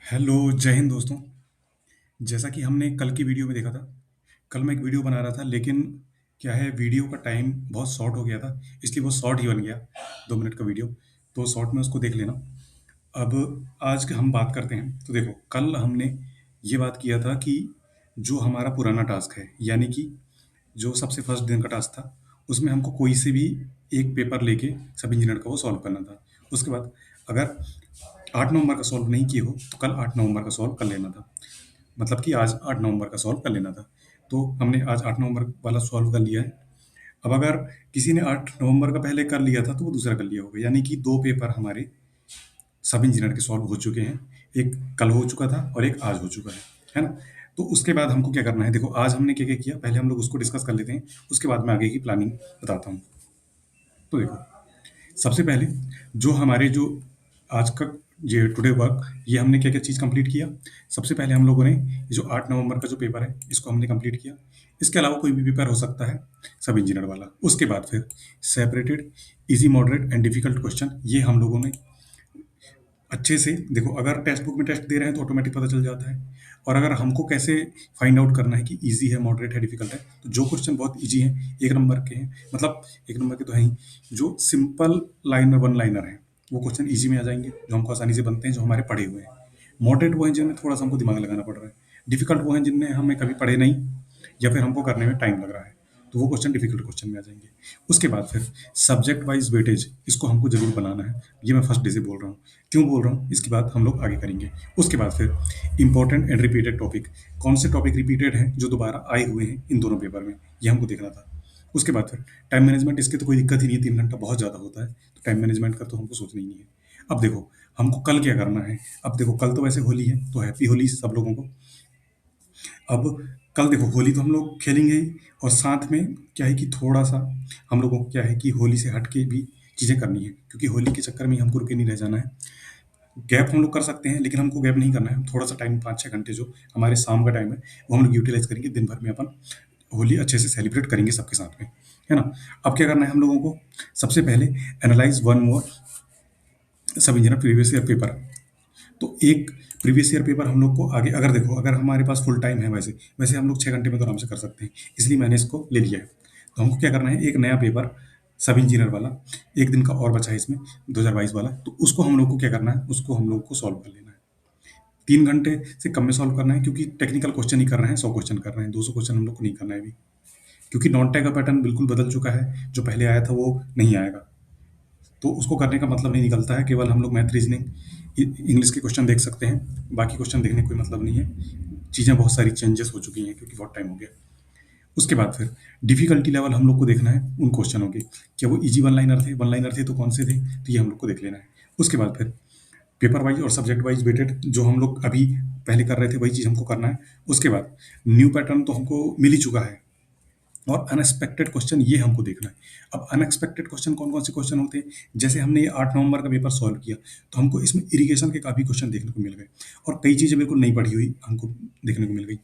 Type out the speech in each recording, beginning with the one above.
Hello, जय हिंद दोस्तों। जैसा कि हमने कल की वीडियो में देखा था, कल मैं एक वीडियो बना रहा था, लेकिन क्या है, वीडियो का टाइम बहुत शॉर्ट हो गया था, इसलिए वो शॉर्ट ही बन गया, 2 मिनट का वीडियो। तो शॉर्ट में उसको देख लेना। अब आज हम बात करते हैं। तो देखो, कल हमने ये बात किया था कि जो हमारा पुराना टास्क है, यानी कि जो सबसे फर्स्ट दिन का टास्क था, उसमें हमको कोई से भी एक पेपर लेके सब इंजीनियर का वो सॉल्व करना था। उसके बाद अगर 8 नवंबर का सॉल्व नहीं किए हो तो कल 8 नवंबर का सॉल्व कर लेना था। मतलब कि आज 8 नवंबर का सॉल्व कर लेना था। तो हमने आज 8 नवंबर वाला सॉल्व कर लिया है। अब अगर किसी ने 8 नवंबर का पहले कर लिया था तो वो दूसरा कर लिया होगा, यानी कि दो पेपर हमारे सब इंजीनियर के सॉल्व हो चुके हैं। एक कल हो चुका था और एक आज हो चुका है ना? तो उसके बाद हमको क्या करना है, देखो आज हमने क्या क्या किया, पहले हम लोग उसको डिस्कस कर लेते हैं, उसके बाद मैं आगे की प्लानिंग बताता हूँ। तो देखो, सबसे पहले जो हमारे जो आज का ये टुडे वर्क, ये हमने क्या क्या चीज़ कंप्लीट किया। सबसे पहले हम लोगों ने ये जो 8 नवंबर का जो पेपर है, इसको हमने कंप्लीट किया। इसके अलावा कोई भी पेपर हो सकता है, सब इंजीनियर वाला। उसके बाद फिर separated easy, moderate and difficult question, ये हम लोगों ने अच्छे से देखो। अगर टेक्स्ट बुक में टेस्ट दे रहे हैं तो ऑटोमेटिक पता चल जाता है। और अगर हमको कैसे फाइंड आउट करना है कि इजी है, मॉडरेट है, डिफिकल्ट है, तो जो क्वेश्चन बहुत इजी हैं, 1 नंबर के हैं, मतलब 1 नंबर के तो हैं ही, जो सिंपल लाइनर, वन लाइनर हैं, वो क्वेश्चन इजी में आ जाएंगे, जो हमको आसानी से बनते हैं, जो हमारे पढ़े हुए हैं। मॉडरेट वो हैं जिनमें थोड़ा सा हमको दिमाग लगाना पड़ रहा है। डिफिकल्ट वो हैं जिनमें हमें कभी पढ़े नहीं, या फिर हमको करने में टाइम लग रहा है, तो वो क्वेश्चन डिफिकल्ट क्वेश्चन में आ जाएंगे। उसके बाद फिर सब्जेक्ट वाइज वेटेज, इसको हमको जरूर बनाना है। ये मैं फर्स्ट डे से बोल रहा हूँ। क्यों बोल रहा हूँ, इसकी बात हम लोग आगे करेंगे। उसके बाद फिर इंपॉर्टेंट एंड रिपीटेड टॉपिक, कौन से टॉपिक रिपीटेड हैं जो दोबारा आए हुए हैं इन दोनों पेपर में, ये हमको देखना था। उसके बाद फिर टाइम मैनेजमेंट, इसके तो कोई दिक्कत ही नहीं है, 3 घंटा बहुत ज़्यादा होता है, तो टाइम मैनेजमेंट का तो हमको सोचना ही नहीं है। अब देखो, हमको कल क्या करना है। अब देखो, कल तो वैसे होली है, तो हैप्पी होली सब लोगों को। अब कल देखो, होली तो हम लोग खेलेंगे ही, और साथ में क्या है कि थोड़ा सा हम लोगों को क्या है कि होली से हट के भी चीज़ें करनी है, क्योंकि होली के चक्कर में ही हमको रुके नहीं रह जाना है। गैप हम लोग कर सकते हैं, लेकिन हमको गैप नहीं करना है। हम थोड़ा सा टाइम, 5-6 घंटे जो हमारे शाम का टाइम है, वो हम लोग यूटिलाइज करेंगे। दिन भर में अपन होली अच्छे से सेलिब्रेट करेंगे सबके साथ में, है ना? अब क्या करना है हम लोगों को, सबसे पहले एनालाइज वन मोर सब इंजीनियर प्रीवियस ईयर पेपर। तो एक प्रीवियस ईयर पेपर हम लोग को आगे, अगर देखो, अगर हमारे पास फुल टाइम है, वैसे वैसे हम लोग 6 घंटे में तो आराम से कर सकते हैं, इसलिए मैंने इसको ले लिया है। तो हमको क्या करना है, एक नया पेपर सब इंजीनियर वाला, एक दिन का और बचा है इसमें, 2022 वाला, तो उसको हम लोग को क्या करना है, उसको हम लोग को सॉल्व कर लेना है। 3 घंटे से कम में सॉल्व करना है, क्योंकि टेक्निकल क्वेश्चन ही कर रहे हैं, 100 क्वेश्चन कर रहे हैं, 200 क्वेश्चन हम लोग को नहीं करना है अभी, क्योंकि नॉन टेक का पैटर्न बिल्कुल बदल चुका है। जो पहले आया था वो नहीं आएगा, तो उसको करने का मतलब नहीं निकलता है। केवल हम लोग मैथ, रीजनिंग, इंग्लिश के क्वेश्चन देख सकते हैं, बाकी क्वेश्चन देखने का कोई मतलब नहीं है। चीज़ें बहुत सारी चेंजेस हो चुकी हैं, क्योंकि बहुत टाइम हो गया। उसके बाद फिर डिफिकल्टी लेवल हम लोग को देखना है उन क्वेश्चनों के, क्या वो इजी वन लाइनर थे तो कौन से थे, तो ये हम लोग को देख लेना है। उसके बाद फिर पेपर वाइज और सब्जेक्ट वाइज वेटेड, जो हम लोग अभी पहले कर रहे थे, वही चीज़ हमको करना है। उसके बाद न्यू पैटर्न तो हमको मिल ही चुका है, और अनएक्सपेक्टेड क्वेश्चन ये हमको देखना है। अब अनएक्सपेक्टेड क्वेश्चन कौन कौन से क्वेश्चन होते हैं, जैसे हमने ये 8 नवंबर का पेपर सॉल्व किया, तो हमको इसमें इरिगेशन के काफ़ी क्वेश्चन देखने को मिल गए, और कई चीज़ें बिल्कुल नहीं पढ़ी हुई हमको देखने को मिल गई।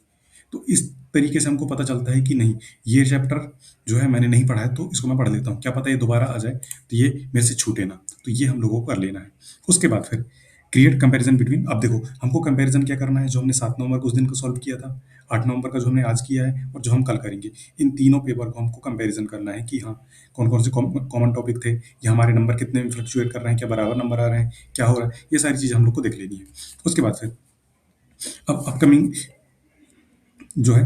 तो इस तरीके से हमको पता चलता है कि नहीं, ये चैप्टर जो है मैंने नहीं पढ़ा है, तो इसको मैं पढ़ लेता हूँ, क्या पता ये दोबारा आ जाए, तो ये मेरे से छूटे ना। तो ये हम लोगों को कर लेना है। उसके बाद फिर क्रिएट कंपैरिजन बिटवीन। अब देखो, हमको कंपैरिजन क्या करना है, जो हमने 7 नवंबर को उस दिन को सॉल्व किया था, 8 नवंबर का जो हमने आज किया है, और जो हम कल करेंगे, इन तीनों पेपर को हमको कंपैरिजन करना है कि हाँ, कौन कौन से कॉमन टॉपिक थे, या हमारे नंबर कितने में फ्लक्चुएट कर रहे हैं, क्या बराबर नंबर आ रहे हैं, क्या हो रहा है, ये सारी चीज़ें हम लोग को देख लेनी है। उसके बाद फिर अब अपकमिंग जो है,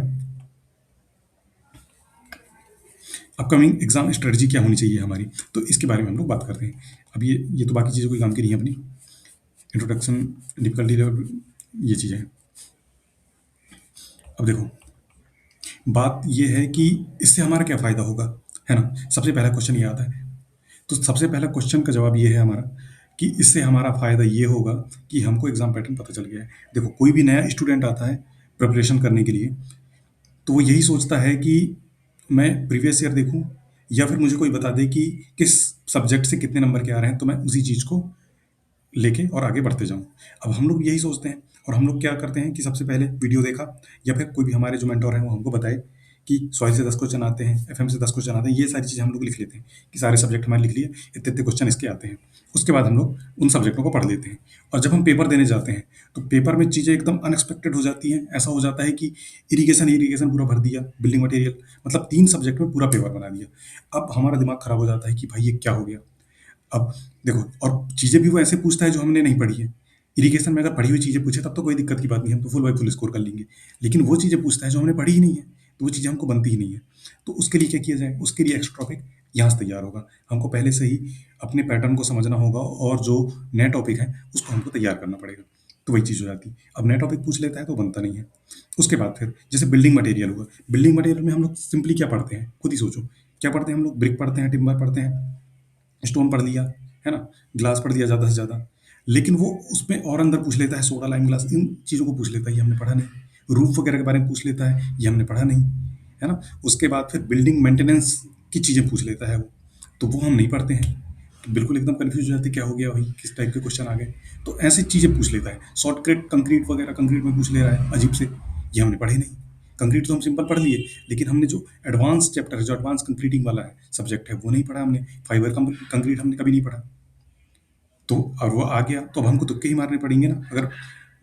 अपकमिंग एग्जाम स्ट्रेटजी क्या होनी चाहिए हमारी, तो इसके बारे में हम लोग बात करते हैं। अब ये तो बाकी चीज़ों कोई काम की नहीं है अपनी, इंट्रोडक्शन, डिफिकल्टी लेवल, ये चीज़ें हैं। अब देखो, बात ये है कि इससे हमारा क्या फ़ायदा होगा, है ना? सबसे पहला क्वेश्चन ये आता है। तो सबसे पहला क्वेश्चन का जवाब ये है हमारा, कि इससे हमारा फ़ायदा ये होगा कि हमको एग्ज़ाम पैटर्न पता चल गया है। देखो, कोई भी नया स्टूडेंट आता है प्रिपरेशन करने के लिए, तो वो यही सोचता है कि मैं प्रीवियस ईयर देखूँ, या फिर मुझे कोई बता दे कि किस सब्जेक्ट से कितने नंबर के आ रहे हैं, तो मैं उसी चीज़ को लेके और आगे बढ़ते जाऊँ। अब हम लोग यही सोचते हैं, और हम लोग क्या करते हैं कि सबसे पहले वीडियो देखा, या फिर कोई भी हमारे जो मेंटर हैं वो हमको बताए कि सॉइल से 10 क्वेश्चन आते हैं, एफएम से 10 क्वेश्चन आते हैं, ये सारी चीज़ें हम लोग लिख लेते हैं कि सारे सब्जेक्ट हमारे लिख लिए, इतने-इतने क्वेश्चन इसके आते हैं। उसके बाद हम लोग उन सब्जेक्टों को पढ़ लेते हैं और जब हम पेपर देने जाते हैं, तो पेपर में चीज़ें एकदम अनएक्सपेक्टेड हो जाती हैं। ऐसा हो जाता है कि इरिगेशन पूरा भर दिया, बिल्डिंग मटेरियल, मतलब 3 सब्जेक्ट में पूरा पेपर बना दिया। अब हमारा दिमाग खराब हो जाता है कि भाई ये क्या हो गया? अब देखो, और चीज़ें भी वो ऐसे पूछता है जो हमने नहीं पढ़ी है। इरिगेशन में अगर पढ़ी हुई चीज़ें पूछे तब तो कोई दिक्कत की बात नहीं है, हम तो फुल बाय फुल स्कोर कर लेंगे। लेकिन वो चीज़ें पूछता है जो हमने पढ़ी ही नहीं है, तो वो चीज़ें हमको बनती ही नहीं है। तो उसके लिए क्या किया जाए? उसके लिए एक्स्ट्रा टॉपिक यहाँ से तैयार होगा। हमको पहले से ही अपने पैटर्न को समझना होगा और जो नए टॉपिक हैं, उसको हमको तैयार करना पड़ेगा। तो वही चीज़ हो जाती है। अब नया टॉपिक पूछ लेता है तो बनता नहीं है। उसके बाद फिर जैसे बिल्डिंग मटेरियल हुआ, बिल्डिंग मटेरियल में हम लोग सिंपली क्या पढ़ते हैं? खुद ही सोचो। क्या पढ़ते हैं हम लोग? ब्रिक पढ़ते हैं, टिम्बर पढ़ते हैं, स्टोन पढ़ लिया, है ना? ग्लास पढ़ लिया ज़्यादा से ज़्यादा। लेकिन वो उसमें और अंदर पूछ लेता है, सोडा लाइम ग्लास, इन चीज़ों को पूछ लेता है, ये हमने पढ़ा नहीं। रूफ वगैरह के बारे में पूछ लेता है, ये हमने पढ़ा नहीं, है ना? उसके बाद फिर बिल्डिंग मेंटेनेंस की चीज़ें पूछ लेता है वो, तो वो हम नहीं पढ़ते हैं। तो बिल्कुल एकदम कन्फ्यूज़ हो जाते हैं, क्या हो गया भाई? किस टाइप के क्वेश्चन आ गए? तो ऐसी चीज़ें पूछ लेता है। शॉर्टकट कंक्रीट वगैरह, कंक्रीट में पूछ ले रहा है अजीब से, ये हमने पढ़े नहीं। कंक्रीट तो हम सिंपल पढ़ लिए, लेकिन हमने जो एडवांस चैप्टर है, जो एडवांस कंक्रीटिंग वाला है सब्जेक्ट है, वो नहीं पढ़ा हमने। फाइबर कंक्रीट हमने कभी नहीं पढ़ा। तो और वो आ गया, तो अब हमको तुक्के ही मारने पड़ेंगे ना, अगर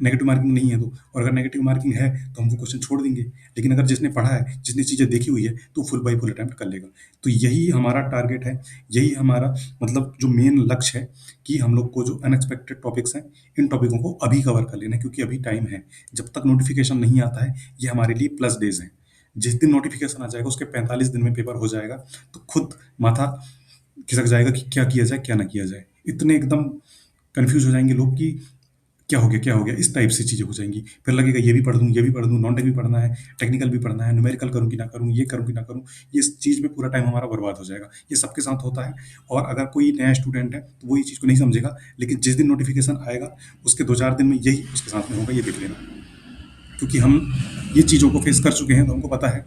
नेगेटिव मार्किंग नहीं है तो। और अगर नेगेटिव मार्किंग है तो हम वो क्वेश्चन छोड़ देंगे। लेकिन अगर जिसने पढ़ा है, जिसने चीज़ें देखी हुई है, तो फुल बाय फुल अटेम्प्ट कर लेगा। तो यही हमारा टारगेट है, यही हमारा मतलब जो मेन लक्ष्य है, कि हम लोग को जो अनएक्सपेक्टेड टॉपिक्स हैं, इन टॉपिकों को अभी कवर कर लेना है, क्योंकि अभी टाइम है। जब तक नोटिफिकेशन नहीं आता है, ये हमारे लिए प्लस डेज हैं। जिस दिन नोटिफिकेशन आ जाएगा, उसके 45 दिन में पेपर हो जाएगा, तो खुद माथा खिसक जाएगा कि क्या किया जाए, क्या ना किया जाए। इतने एकदम कन्फ्यूज़ हो जाएँगे लोग कि क्या हो गया, क्या हो गया? इस टाइप से चीज़ें हो जाएँगी। फिर लगेगा ये भी पढ़ दूँ, ये भी पढ़ दूँ, नॉन-टेक भी पढ़ना है, टेक्निकल भी पढ़ना है, न्यूमेरिकल करूँ कि ना करूँ, ये करूँ कि ना करूँ। ये इस चीज़ में पूरा टाइम हमारा बर्बाद हो जाएगा। ये सबके साथ होता है, और अगर कोई नया स्टूडेंट है, तो वो ये चीज़ को नहीं समझेगा, लेकिन जिस दिन नोटिफ़िकेशन आएगा, उसके 2-4 दिन में यही उसके साथ में होगा, ये देख लेना। क्योंकि हम ये चीज़ों को फेस कर चुके हैं, तो हमको पता है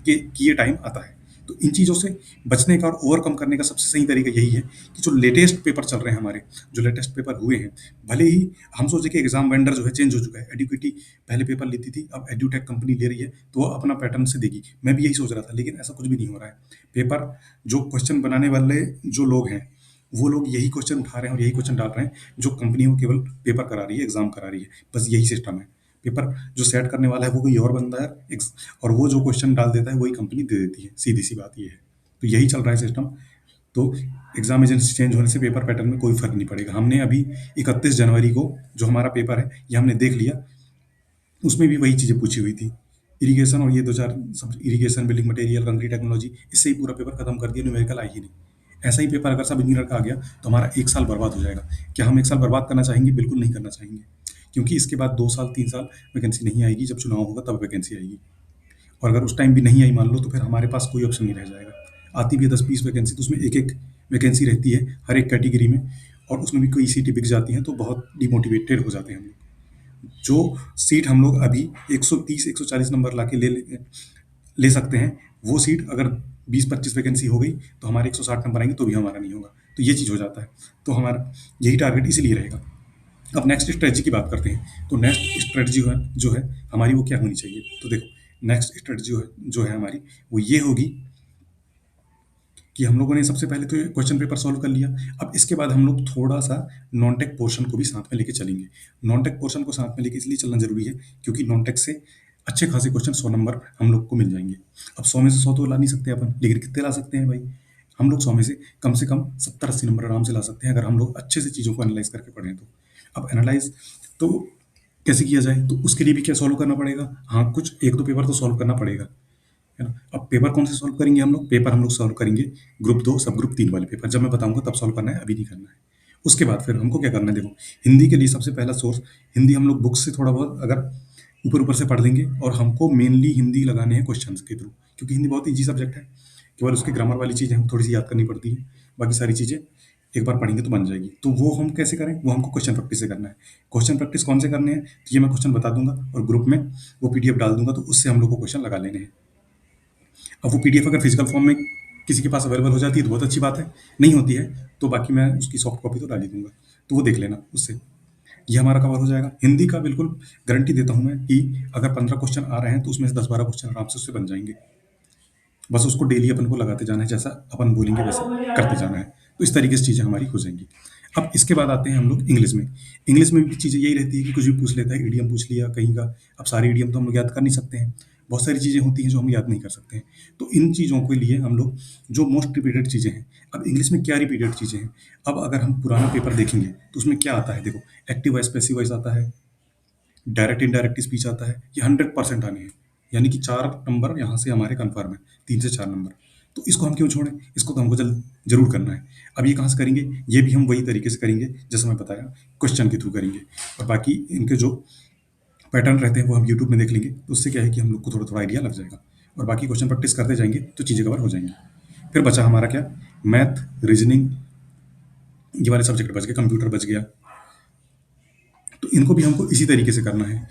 कि ये टाइम आता है। तो इन चीज़ों से बचने का और ओवरकम करने का सबसे सही तरीका यही है कि जो लेटेस्ट पेपर चल रहे हैं हमारे, जो लेटेस्ट पेपर हुए हैं, भले ही हम सोचे कि एग्ज़ाम वेंडर जो है चेंज हो चुका है, एडुकेटी पहले पेपर लेती थी, अब एड्यूटेक कंपनी ले रही है, तो वो अपना पैटर्न से देगी। मैं भी यही सोच रहा था, लेकिन ऐसा कुछ भी नहीं हो रहा है। पेपर जो क्वेश्चन बनाने वाले जो लोग हैं, वो लोग यही क्वेश्चन उठा रहे हैं और यही क्वेश्चन डाल रहे हैं, जो कंपनी वो केवल पेपर करा रही है, एग्ज़ाम करा रही है। बस यही सिस्टम है। पेपर जो सेट करने वाला है वो कोई और बंदा है, और वो जो क्वेश्चन डाल देता है वही कंपनी दे देती है। सीधी सी बात ये है। तो यही चल रहा है सिस्टम। तो एग्जाम एजेंसी चेंज होने से पेपर पैटर्न में कोई फर्क नहीं पड़ेगा। हमने अभी 31 जनवरी को जो हमारा पेपर है, ये हमने देख लिया, उसमें भी वही चीज़ें पूछी हुई थी। इरिगेशन और ये 2-4 सब, irrigation, building material, concrete technology, इससे ही पूरा पेपर खत्म कर दिया, न्यूमेरिकल आई ही नहीं। ऐसा ही पेपर अगर सब इंजीनियर का आ गया, तो हमारा 1 साल बर्बाद हो जाएगा। क्या हम 1 साल बर्बाद करना चाहेंगे? बिल्कुल नहीं करना चाहेंगे। क्योंकि इसके बाद 2 साल, 3 साल वैकेंसी नहीं आएगी, जब चुनाव होगा तब वैकेंसी आएगी। और अगर उस टाइम भी नहीं आई मान लो, तो फिर हमारे पास कोई ऑप्शन नहीं रह जाएगा। आती भी है 10-20 वैकेंसी, तो उसमें एक-एक वैकेंसी रहती है हर एक कैटेगरी में, और उसमें भी कई सीटें बिक जाती हैं, तो बहुत डिमोटिवेटेड हो जाते हैं हम लोग। जो सीट हम लोग अभी 130-140 नंबर लाके ले सकते हैं, वो सीट अगर 20-25 वैकेंसी हो गई, तो हमारे 160 नंबर आएंगे, तो भी हमारा नहीं होगा। तो ये चीज़ हो जाता है। तो हमारा यही टारगेट इसीलिए रहेगा। अब नेक्स्ट स्ट्रेटजी की बात करते हैं। तो नेक्स्ट स्ट्रेटजी जो है हमारी, वो क्या होनी चाहिए? तो देखो, नेक्स्ट स्ट्रेटजी जो है हमारी, वो ये होगी कि हम लोगों ने सबसे पहले तो क्वेश्चन पेपर सॉल्व कर लिया। अब इसके बाद हम लोग थोड़ा-सा नॉन टेक पोर्शन को भी साथ में लेके चलेंगे। नॉन टेक पोर्शन को साथ में लेके इसलिए चलना ज़रूरी है, क्योंकि नॉन टेक से अच्छे खासे क्वेश्चन 100 नंबर हम लोग को मिल जाएँगे। अब 100 में से 100 तो ला नहीं सकते अपन, लेकिन कितने ला सकते हैं भाई? हम लोग 100 में से कम 70-80 नंबर आराम से ला सकते हैं, अगर हम लोग अच्छे से चीज़ों को एनालाइज़ करके पढ़ें तो। अब एनालाइज़ तो कैसे किया जाए? तो उसके लिए भी क्या सॉल्व करना पड़ेगा? हाँ, कुछ 1-2 पेपर तो सॉल्व करना पड़ेगा। है ना? अब पेपर कौन से सॉल्व करेंगे हम लोग? पेपर हम लोग सॉल्व करेंगे ग्रुप 2, सब ग्रुप 3 वाले पेपर। जब मैं बताऊँगा तब सॉल्व करना है, अभी नहीं करना है। उसके बाद फिर हमको क्या करना है, देखो, हिंदी के लिए सबसे पहला सोर्स, हिंदी हम लोग बुक से थोड़ा बहुत अगर ऊपर-ऊपर से पढ़ लेंगे, और हमको मेनली हिंदी लगाने हैं क्वेश्चन्स के थ्रू, क्योंकि हिंदी बहुत ईज़ी सब्जेक्ट है। केवल उसकी ग्रामर वाली चीज़ें हमको थोड़ी-सी याद करनी पड़ती हैं, बाकी सारी चीज़ें एक बार पढ़ेंगे तो बन जाएगी। तो वो हम कैसे करें? वो हमको क्वेश्चन प्रैक्टिस से करना है। क्वेश्चन प्रैक्टिस कौन से करने हैं? तो ये मैं क्वेश्चन बता दूँगा और ग्रुप में वो पीडीएफ डाल दूँगा, तो उससे हम लोग को क्वेश्चन लगा लेने हैं। अब वो पीडीएफ अगर फिजिकल फॉर्म में किसी के पास अवेलेबल हो जाती है तो बहुत अच्छी बात है, नहीं होती है तो बाकी मैं उसकी सॉफ्ट कॉपी तो डाल ही दूँगा, तो वो देख लेना उससे। ये हमारा कवर हो जाएगा। हिंदी का बिल्कुल गारंटी देता हूँ मैं कि अगर 15 क्वेश्चन आ रहे हैं तो उसमें से 10-12 क्वेश्चन आराम से उससे बन जाएँगे। बस उसको डेली अपन को लगाते जाना है, जैसा अपन बोलेंगे वैसा करते जाना है। तो इस तरीके से चीज़ें हमारी हो जाएँगी। अब इसके बाद आते हैं हम लोग इंग्लिश में। इंग्लिश में भी चीज़ें यही रहती है कि कुछ भी पूछ लेता है, इडियम पूछ लिया कहीं का। अब सारी इडियम तो हम लोग याद कर नहीं सकते हैं। बहुत सारी चीज़ें होती हैं जो हम याद नहीं कर सकते हैं। तो इन चीज़ों के लिए हम लोग जो मोस्ट रिपीटेड चीज़ें हैं, अब इंग्लिश में क्या रिपीटेड चीज़ें हैं? अब अगर हम पुराना पेपर देखेंगे, तो उसमें क्या आता है देखो, एक्टिव वॉइस, पैसिव वॉइस आता है, डायरेक्ट इनडायरेक्ट स्पीच आता है, ये 100% आने हैं। यानी कि 4 नंबर यहाँ से हमारे कन्फर्म है, 3 से 4 नंबर। तो इसको हम क्यों छोड़ें? इसको तो हमको ज़रूर करना है। अब ये कहाँ से करेंगे? ये भी हम वही तरीके से करेंगे जैसा मैं बताया, क्वेश्चन के थ्रू करेंगे। और बाकी इनके जो पैटर्न रहते हैं वो हम यूट्यूब में देख लेंगे, तो उससे क्या है कि हम लोग को थोड़ा-थोड़ा आइडिया लग जाएगा। और बाकी क्वेश्चन प्रैक्टिस करते जाएँगे तो चीज़ें कवर हो जाएँगी। फिर बचा हमारा क्या? मैथ, रीज़निंग, ये वाले सब्जेक्ट बच गए, कंप्यूटर बच गया। तो इनको भी हमको इसी तरीके से करना है।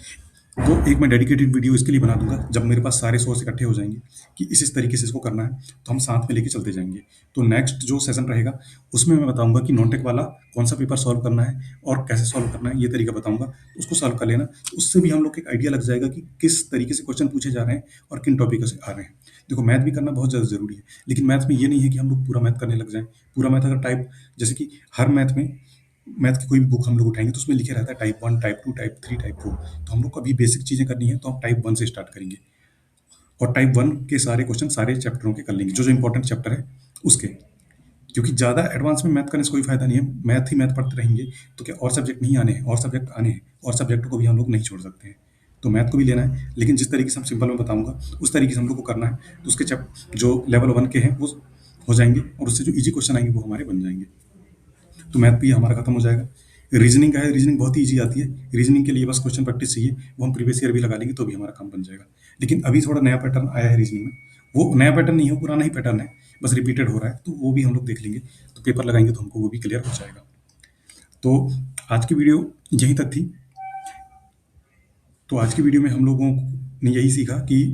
तो एक मैं डेडिकेटेड वीडियो इसके लिए बना दूँगा, जब मेरे पास सारे सोर्स इकट्ठे हो जाएँगे कि इस तरीके से इसको करना है, तो हम साथ में लेके चलते जाएँगे। तो नेक्स्ट जो सेशन रहेगा, उसमें मैं बताऊँगा कि नॉन टेक वाला कौन-सा पेपर सॉल्व करना है और कैसे सॉल्व करना है, ये तरीका बताऊँगा। तो उसको सॉल्व कर लेना, तो उससे भी हम लोग को एक आइडिया लग जाएगा कि किस तरीके से क्वेश्चन पूछे जा रहे हैं और किन टॉपिकों से आ रहे हैं। देखो, मैथ भी करना बहुत ज़्यादा ज़रूरी है, लेकिन मैथ में ये नहीं है कि हम लोग पूरा मैथ करने लग जाएँ। पूरा मैथ अगर टाइप, जैसे कि हर मैथ की कोई भी बुक हम लोग उठाएँगे तो उसमें लिखे रहता है टाइप 1, टाइप 2, टाइप 3, टाइप 4। तो हम लोग को अभी बेसिक चीज़ें करनी है, तो हम टाइप 1 से स्टार्ट करेंगे और टाइप 1 के सारे क्वेश्चन सारे चैप्टरों के कर लेंगे, जो-जो इम्पोर्टेंट चैप्टर है उसके। क्योंकि ज़्यादा एडवांस में मैथ करने से कोई फ़ायदा नहीं है। मैथ ही मैथ पढ़ते रहेंगे, तो क्या और सब्जेक्ट नहीं आने हैं? और सब्जेक्ट आने हैं, और सब्जेक्टों को भी हम लोग नहीं छोड़ सकते हैं। तो मैथ को भी लेना है, लेकिन जिस तरीके से हम सिंपल में बताऊँगा, उस तरीके से हम लोग को करना है। तो उसके जो लेवल 1 के हैं, वो हो जाएँगे और उससे जो ईज़ी क्वेश्चन आएँगे, वो हमारे बन जाएँगे। तो मैथ भी हमारा खत्म हो जाएगा। रीजनिंग का है, रीजनिंग बहुत ही ईजी आती है। रीजनिंग के लिए बस क्वेश्चन प्रैक्टिस चाहिए, वो हम प्रीवियस ईयर भी लगा लेंगे तो भी हमारा काम बन जाएगा। लेकिन अभी थोड़ा नया पैटर्न आया है रीजनिंग में, वो नया पैटर्न नहीं है, पुराना ही पैटर्न है, बस रिपीटेड हो रहा है, तो वो भी हम लोग देख लेंगे। तो पेपर लगाएंगे तो हमको वो भी क्लियर हो जाएगा। तो आज की वीडियो यहीं तक थी। तो आज की वीडियो में हम लोगों ने यही सीखा कि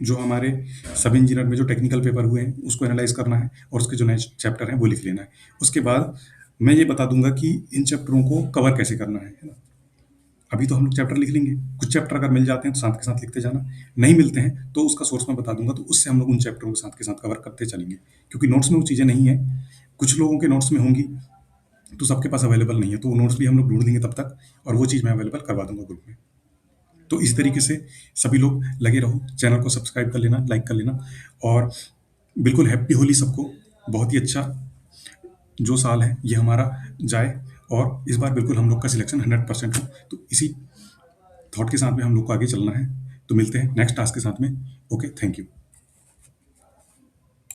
जो हमारे सब इंजीनियर में जो टेक्निकल पेपर हुए हैं, उसको एनालाइज़ करना है और उसके जो नए चैप्टर हैं, वो लिख लेना है। उसके बाद मैं ये बता दूँगा कि इन चैप्टरों को कवर कैसे करना है ना? अभी तो हम लोग चैप्टर लिख लेंगे, कुछ चैप्टर अगर मिल जाते हैं तो साथ के साथ लिखते जाना, नहीं मिलते हैं तो उसका सोर्स मैं बता दूँगा, तो उससे हम लोग उन चैप्टरों को साथ के साथ कवर करते चलेंगे। क्योंकि नोट्स में वो चीज़ें नहीं हैं, कुछ लोगों के नोट्स में होंगी, तो सबके पास अवेलेबल नहीं है, तो वो नोट्स भी हम लोग ढूँढ लेंगे तब तक और वो चीज़ मैं अवेलेबल करवा दूँगा ग्रुप में। तो इस तरीके से सभी लोग लगे रहो, चैनल को सब्सक्राइब कर लेना, लाइक कर लेना और बिल्कुल हैप्पी होली सबको। बहुत ही अच्छा जो साल है ये हमारा जाए और इस बार बिल्कुल हम लोग का सिलेक्शन 100% हो। तो इसी थॉट के साथ में हम लोग को आगे चलना है। तो मिलते हैं नेक्स्ट टास्क के साथ में। Okay, thank you.